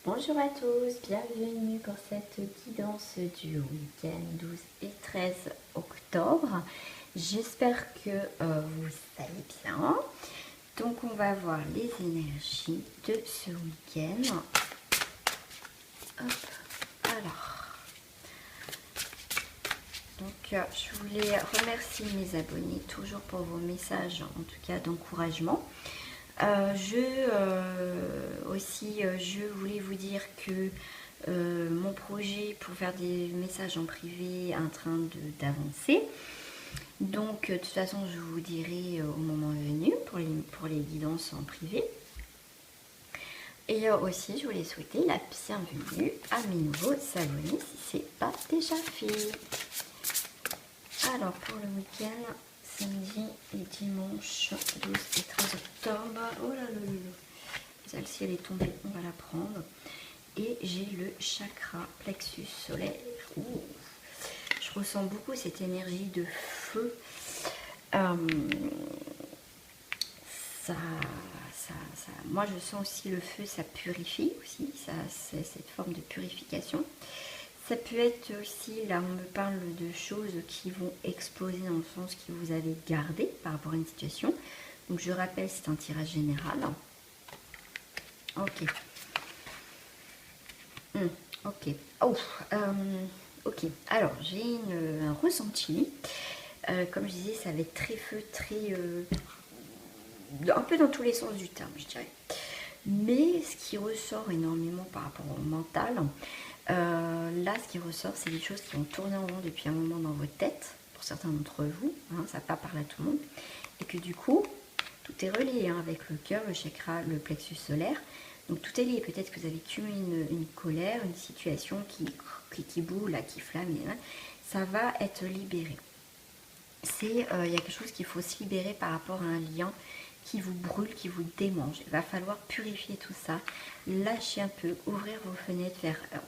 Bonjour à tous, bienvenue pour cette guidance du week-end 12 et 13 octobre. J'espère que vous allez bien. Donc on va voir les énergies de ce week-end. Hop, alors. Donc je voulais remercier mes abonnés toujours pour vos messages, en tout cas d'encouragement. Je voulais vous dire que mon projet pour faire des messages en privé est en train d'avancer. Donc de toute façon je vous dirai au moment venu pour les guidances en privé. Et aussi je voulais souhaiter la bienvenue à mes nouveaux abonnés si ce n'est pas déjà fait. Alors pour le week-end, samedi et dimanche 12 et 13 octobre. Oh là là là là. Celle-ci elle est tombée, on va la prendre. Et j'ai le chakra plexus solaire. Ouh. Je ressens beaucoup cette énergie de feu. Moi je sens aussi le feu, ça purifie aussi, ça, c'est cette forme de purification. Ça peut être aussi, là on me parle de choses qui vont exploser dans le sens que vous avez gardé par rapport à une situation. Donc je rappelle, c'est un tirage général. Ok. Ok. Oh, ok. Alors j'ai un ressenti. Comme je disais, ça va être très feu, très... un peu dans tous les sens du terme, je dirais. Mais ce qui ressort énormément par rapport au mental, là, ce qui ressort, c'est des choses qui ont tourné en rond depuis un moment dans votre tête, pour certains d'entre vous, hein, ça n'a pas parlé à tout le monde, et que du coup, tout est relié hein, avec le cœur, le chakra, le plexus solaire. Donc tout est lié. Peut-être que vous avez cumulé une colère, une situation qui boue, là, qui flamme, et, hein, ça va être libéré. Il y a quelque chose qu'il faut se libérer par rapport à un lien qui vous brûle, qui vous démange. Il va falloir purifier tout ça, lâcher un peu, ouvrir vos fenêtres,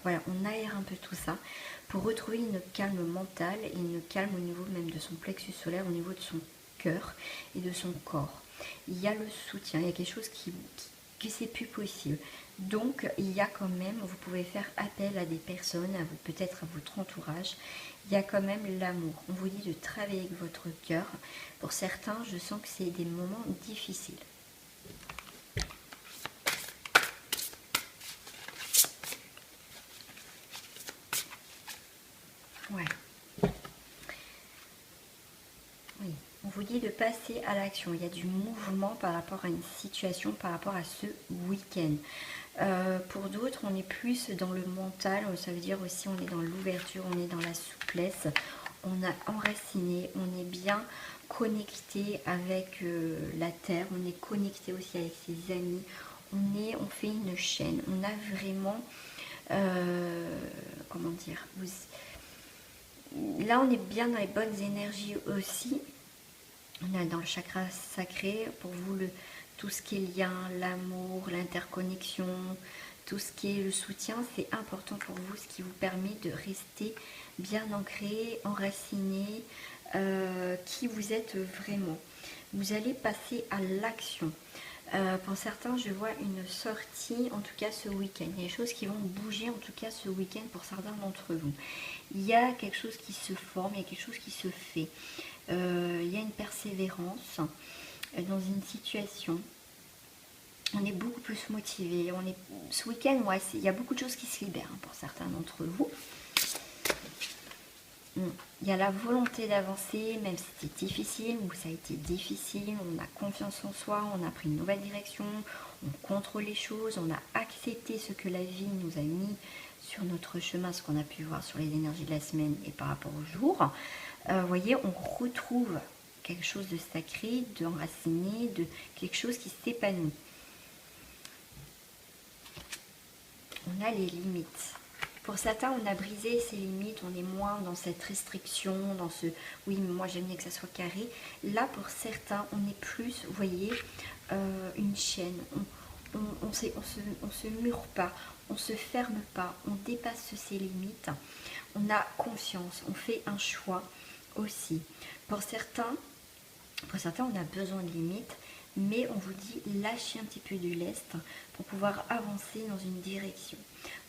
voilà, on aère un peu tout ça pour retrouver une calme mentale et une calme au niveau même de son plexus solaire, au niveau de son cœur et de son corps. Il y a le soutien, il y a quelque chose qui c'est plus possible. Donc il y a quand même, vous pouvez faire appel à des personnes, peut-être à votre entourage. Il y a quand même l'amour. On vous dit de travailler avec votre cœur. Pour certains, je sens que c'est des moments difficiles. Ouais. Oui. On vous dit de passer à l'action. Il y a du mouvement par rapport à une situation, par rapport à ce week-end. Pour d'autres, on est plus dans le mental. Ça veut dire aussi on est dans l'ouverture, on est dans la souplesse. On a enraciné, on est bien connecté avec la terre. On est connecté aussi avec ses amis. On fait une chaîne. On a vraiment, comment dire, là on est bien dans les bonnes énergies aussi. On est dans le chakra sacré, pour vous tout ce qui est lien, l'amour, l'interconnexion, tout ce qui est le soutien, c'est important pour vous, ce qui vous permet de rester bien ancré, enraciné, qui vous êtes vraiment. Vous allez passer à l'action. Pour certains, je vois une sortie, en tout cas ce week-end. Il y a des choses qui vont bouger, en tout cas ce week-end, pour certains d'entre vous. Il y a quelque chose qui se forme, il y a quelque chose qui se fait. Il y a une persévérance dans une situation. On est beaucoup plus motivé. Ce week-end, ouais, il y a beaucoup de choses qui se libèrent hein, pour certains d'entre vous. Il y a la volonté d'avancer, même si c'était difficile, ou ça a été difficile, on a confiance en soi, on a pris une nouvelle direction, on contrôle les choses, on a accepté ce que la vie nous a mis sur notre chemin, ce qu'on a pu voir sur les énergies de la semaine et par rapport au jour. Vous voyez, on retrouve quelque chose de sacré, d'enraciné, de quelque chose qui s'épanouit. On a les limites. Pour certains, on a brisé ces limites, on est moins dans cette restriction, dans ce « oui, mais moi j'aime bien que ça soit carré ». Là, pour certains, on est plus, vous voyez, une chaîne. On se mure pas, on se ferme pas, on dépasse ses limites. On a confiance, on fait un choix aussi. Pour certains, on a besoin de limites, mais on vous dit lâchez un petit peu du lest pour pouvoir avancer dans une direction,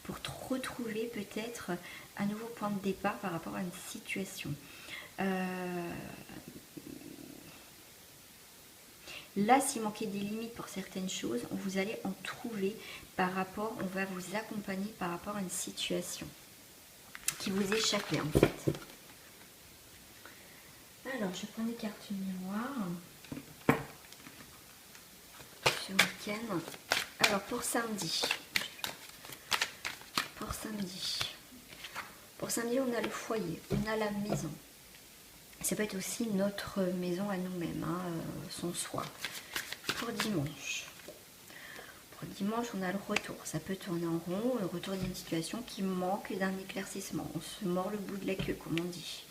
pour retrouver peut-être un nouveau point de départ par rapport à une situation. Là, s'il manquait des limites pour certaines choses, vous allez en trouver par rapport, on va vous accompagner par rapport à une situation qui vous échappait en fait. Alors, je prends des cartes miroirs ce week-end. Alors, pour samedi, on a le foyer, on a la maison. Ça peut être aussi notre maison à nous-mêmes, hein, son soi. Pour dimanche, on a le retour. Ça peut tourner en rond, le retour d'une situation qui manque d'un éclaircissement. On se mord le bout de la queue, comme on dit.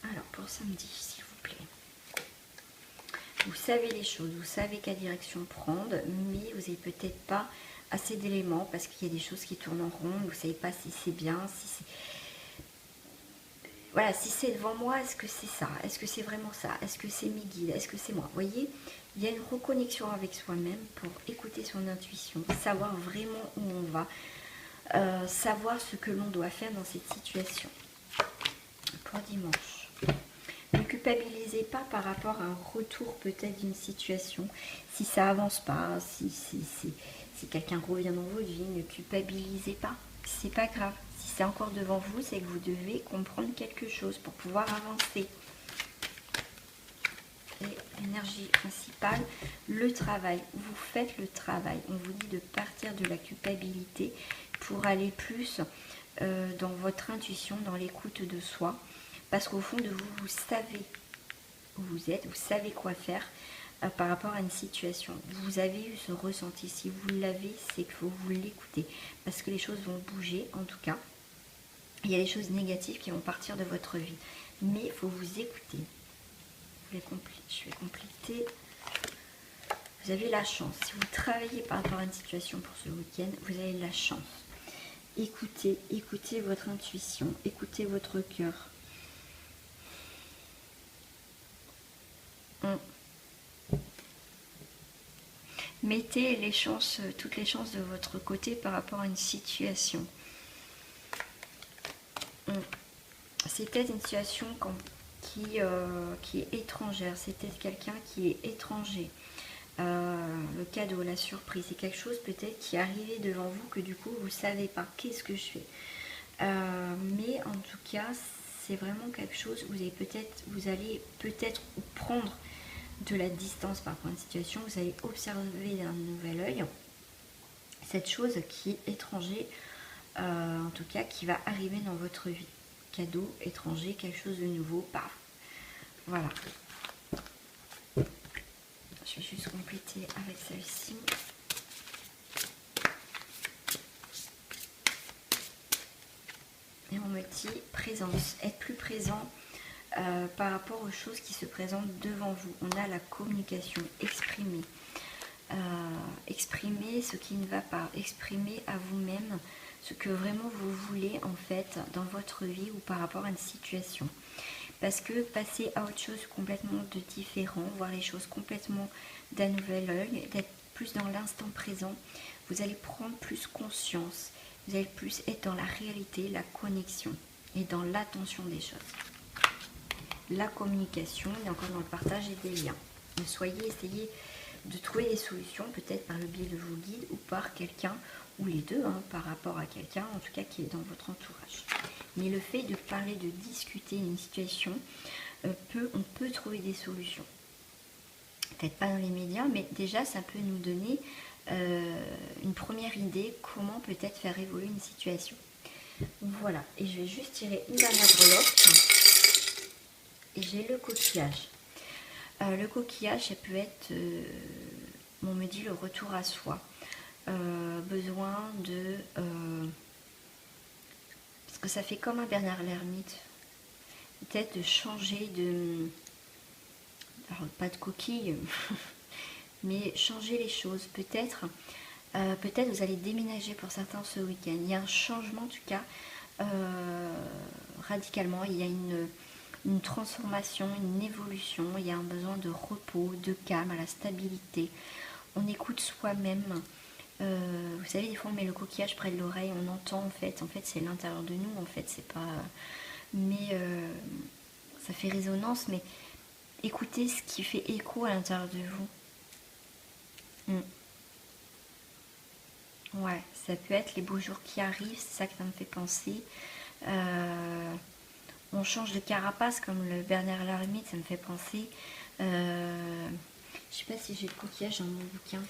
Alors, pour samedi, s'il vous plaît. Vous savez les choses, vous savez quelle direction prendre, mais vous n'avez peut-être pas assez d'éléments parce qu'il y a des choses qui tournent en rond. Vous ne savez pas si c'est bien, si c'est... Voilà, si c'est devant moi, est-ce que c'est ça? Est-ce que c'est vraiment ça? Est-ce que c'est mes guides? Est-ce que c'est moi? Vous voyez, il y a une reconnexion avec soi-même pour écouter son intuition, savoir vraiment où on va, savoir ce que l'on doit faire dans cette situation. Pour dimanche. Ne culpabilisez pas par rapport à un retour peut-être d'une situation. Si ça avance pas, si quelqu'un revient dans votre vie, ne culpabilisez pas. C'est pas grave. Si c'est encore devant vous, c'est que vous devez comprendre quelque chose pour pouvoir avancer. Et l'énergie principale, le travail. Vous faites le travail. On vous dit de partir de la culpabilité pour aller plus dans votre intuition, dans l'écoute de soi. Parce qu'au fond de vous, vous savez où vous êtes, vous savez quoi faire par rapport à une situation. Vous avez eu ce ressenti. Si vous l'avez, c'est qu'il faut vous l'écouter. Parce que les choses vont bouger, en tout cas. Il y a des choses négatives qui vont partir de votre vie. Mais il faut vous écouter. Je vais compléter. Vous avez la chance. Si vous travaillez par rapport à une situation pour ce week-end, vous avez la chance. Écoutez votre intuition. Écoutez votre cœur. Mettez les chances, toutes les chances de votre côté par rapport à une situation. C'est peut-être une situation qui est étrangère. C'est peut-être quelqu'un qui est étranger. Le cadeau, la surprise, c'est quelque chose peut-être qui est arrivé devant vous que du coup vous ne savez pas. Qu'est-ce que je fais? Mais en tout cas, c'est vraiment quelque chose où vous allez peut-être prendre de la distance par rapport à une situation, vous allez observer d'un nouvel œil cette chose qui est étranger, en tout cas qui va arriver dans votre vie. Cadeau, étranger, quelque chose de nouveau, paf. Voilà. Je vais juste compléter avec celle-ci. Et on me dit présence, être plus présent par rapport aux choses qui se présentent devant vous. On a la communication, exprimer. Exprimer ce qui ne va pas. Exprimer à vous-même ce que vraiment vous voulez en fait dans votre vie ou par rapport à une situation. Parce que passer à autre chose complètement de différent, voir les choses complètement d'un nouvel œil, d'être plus dans l'instant présent, vous allez prendre plus conscience. Vous allez plus être dans la réalité, la connexion et dans l'attention des choses. La communication, et encore dans le partage et des liens. Essayez de trouver des solutions, peut-être par le biais de vos guides ou par quelqu'un, ou les deux, hein, par rapport à quelqu'un, en tout cas qui est dans votre entourage. Mais le fait de parler, de discuter d'une situation, on peut trouver des solutions. Peut-être pas dans les médias, mais déjà ça peut nous donner une première idée comment peut-être faire évoluer une situation. Voilà, et je vais juste tirer une dernière breloque. Et j'ai le coquillage. Le coquillage, ça peut être, on me dit, le retour à soi. Besoin de... parce que ça fait comme un Bernard l'Ermite. Peut-être de changer de... Alors, pas de coquille, mais changer les choses. Peut-être vous allez déménager pour certains ce week-end. Il y a un changement, en tout cas, radicalement. Il y une transformation, une évolution. Il y a un besoin de repos, de calme, à la stabilité. On écoute soi-même. Vous savez, des fois on met le coquillage près de l'oreille, on entend en fait c'est l'intérieur de nous, en fait c'est pas... Mais ça fait résonance, mais écoutez ce qui fait écho à l'intérieur de vous. Ouais, ça peut être les beaux jours qui arrivent, c'est ça que ça me fait penser. On change de carapace comme le Bernard l'ermite, ça me fait penser. Je sais pas si j'ai le coquillage dans mon bouquin.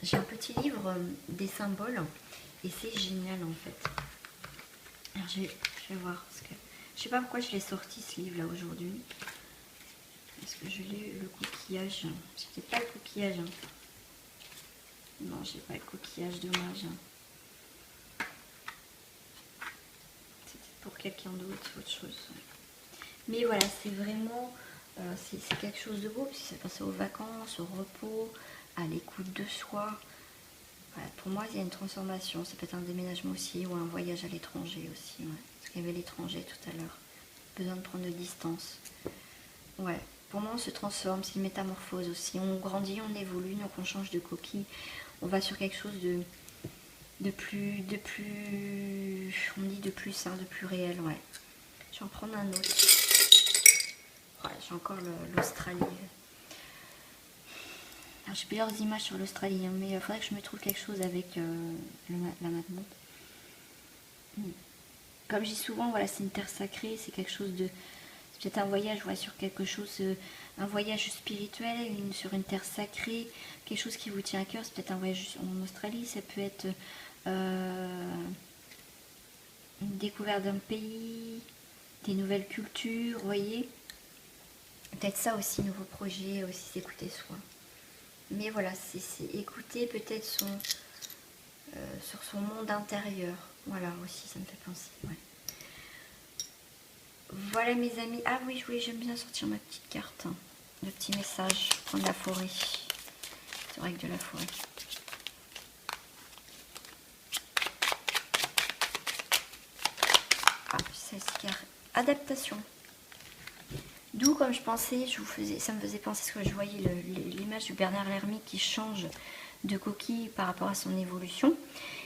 J'ai un petit livre des symboles et c'est génial en fait. Alors je vais voir parce que je sais pas pourquoi je l'ai sorti ce livre là aujourd'hui. Est-ce que je l'ai le coquillage? C'est peut-être pas le coquillage. Non, j'ai pas le coquillage, dommage. C'était pour quelqu'un d'autre, autre chose. Mais voilà, c'est vraiment, c'est quelque chose de beau, parce que ça passe aux vacances, au repos, à l'écoute de soi. Voilà, pour moi, il y a une transformation. Ça peut être un déménagement aussi, ou un voyage à l'étranger aussi. Ouais. Parce qu'il y avait l'étranger tout à l'heure. Besoin de prendre de distance. Ouais. Pour moi, on se transforme, c'est une métamorphose aussi. On grandit, on évolue, donc on change de coquille. On va sur quelque chose de plus, on dit de plus sain, de plus réel, ouais. Je vais en prendre un autre. Ouais, j'ai encore l'Australie. J'ai plusieurs images sur l'Australie, hein, mais il faudrait que je me trouve quelque chose avec la Matmont. Comme je dis souvent, voilà, c'est une terre sacrée, c'est quelque chose de... C'est peut-être un voyage, ouais, sur quelque chose, un voyage spirituel, sur une terre sacrée, quelque chose qui vous tient à cœur. C'est peut-être un voyage en Australie, ça peut être une découverte d'un pays, des nouvelles cultures, vous voyez. Peut-être ça aussi, nouveau projet, aussi s'écouter soi. Mais voilà, c'est écouter peut-être sur son monde intérieur. Voilà, aussi, ça me fait penser, ouais. Voilà mes amis. Ah oui, j'aime bien sortir ma petite carte. Le petit message. Prendre la forêt. C'est vrai que de la forêt. Ah, adaptation. D'où, comme je pensais, ça me faisait penser ce que je voyais l'image du Bernard l'ermite qui change de coquille par rapport à son évolution.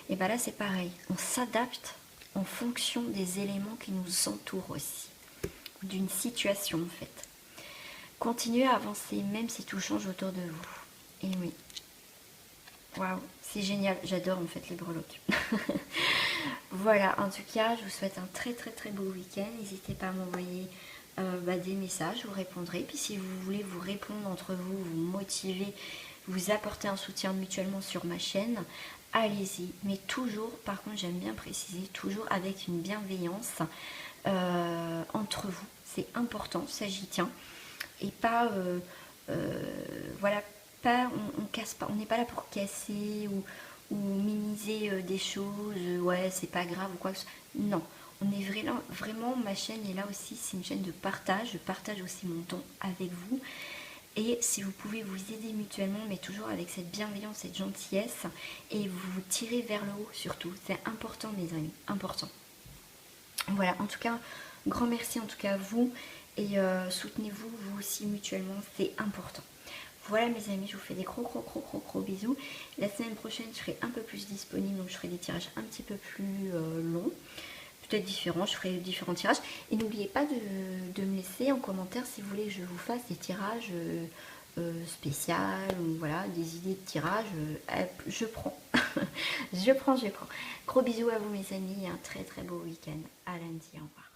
Et bien là, c'est pareil. On s'adapte en fonction des éléments qui nous entourent aussi. D'une situation, en fait. Continuez à avancer, même si tout change autour de vous. Et oui. Waouh, c'est génial. J'adore, en fait, les breloques. Voilà, en tout cas, je vous souhaite un très très très beau week-end. N'hésitez pas à m'envoyer des messages, je vous répondrai. Puis si vous voulez vous répondre entre vous, vous motiver, vous apporter un soutien mutuellement sur ma chaîne, allez-y. Mais toujours, par contre, j'aime bien préciser, toujours avec une bienveillance entre vous. C'est important, ça j'y tiens. Et pas, voilà, pas, on casse pas, on n'est pas là pour casser ou minimiser des choses, ouais, c'est pas grave ou quoi que ce soit. Non, on est vraiment, ma chaîne est là aussi, c'est une chaîne de partage. Je partage aussi mon temps avec vous. Et si vous pouvez vous aider mutuellement, mais toujours avec cette bienveillance, cette gentillesse, et vous tirer vers le haut surtout. C'est important, mes amis, important. Voilà, en tout cas, grand merci en tout cas à vous. Et soutenez-vous, vous aussi mutuellement, c'est important. Voilà mes amis, je vous fais des gros bisous. La semaine prochaine, je serai un peu plus disponible, donc je ferai des tirages un petit peu plus longs. Peut-être différents, je ferai différents tirages. Et n'oubliez pas de me laisser en commentaire si vous voulez que je vous fasse des tirages spéciaux, ou voilà, des idées de tirages. Je prends. je prends. Gros bisous à vous mes amis et un très très beau week-end. À lundi, au revoir.